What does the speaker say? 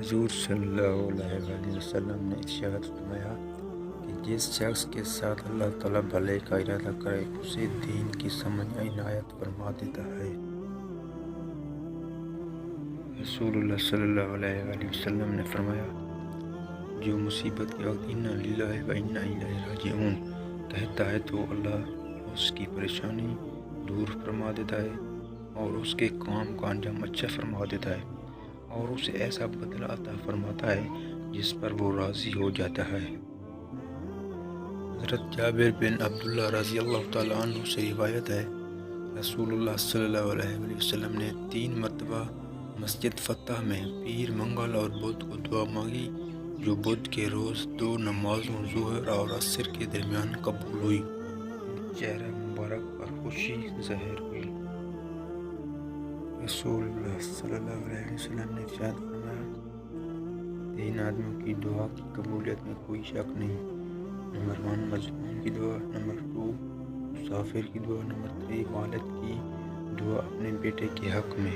حضور صلی اللہ علیہ وسلم نے ارشاد فرمایا کہ جس شخص کے ساتھ اللہ تعالیٰ بھلائی کا ارادہ کرے اسے دین کی سمجھ عنایت فرما دیتا ہے۔ رسول اللہ صلی اللہ علیہ وسلم نے فرمایا، جو مصیبت کے وقت انا للہ و انا الیہ راجعون کہتا ہے تو اللہ اس کی پریشانی دور فرما دیتا ہے اور اس کے کام کا انجام اچھا فرما دیتا ہے اور اسے ایسا بدلہ عطا فرماتا ہے جس پر وہ راضی ہو جاتا ہے۔ حضرت جابر بن عبداللہ رضی اللہ تعالیٰ عنہ سے روایت ہے، رسول اللہ صلی اللہ علیہ وسلم نے 3 مرتبہ مسجد فتح میں پیر منگل اور بدھ کو دعا مانگی جو بدھ کے روز 2 نمازوں ظہر اور عصر کے درمیان قبول ہوئی۔ چہرہ مبارک پر خوشی ظاہر ہوئی۔ رسول اللہ صلی اللہ علیہ وسلم نے ارشاد فرمایا، 3 آدمیوں کی دعا کی قبولیت میں کوئی شک نہیں۔ نمبر 1 مظلوم کی دعا، نمبر 2 مسافر کی دعا، نمبر 3 والد کی دعا اپنے بیٹے کے حق میں۔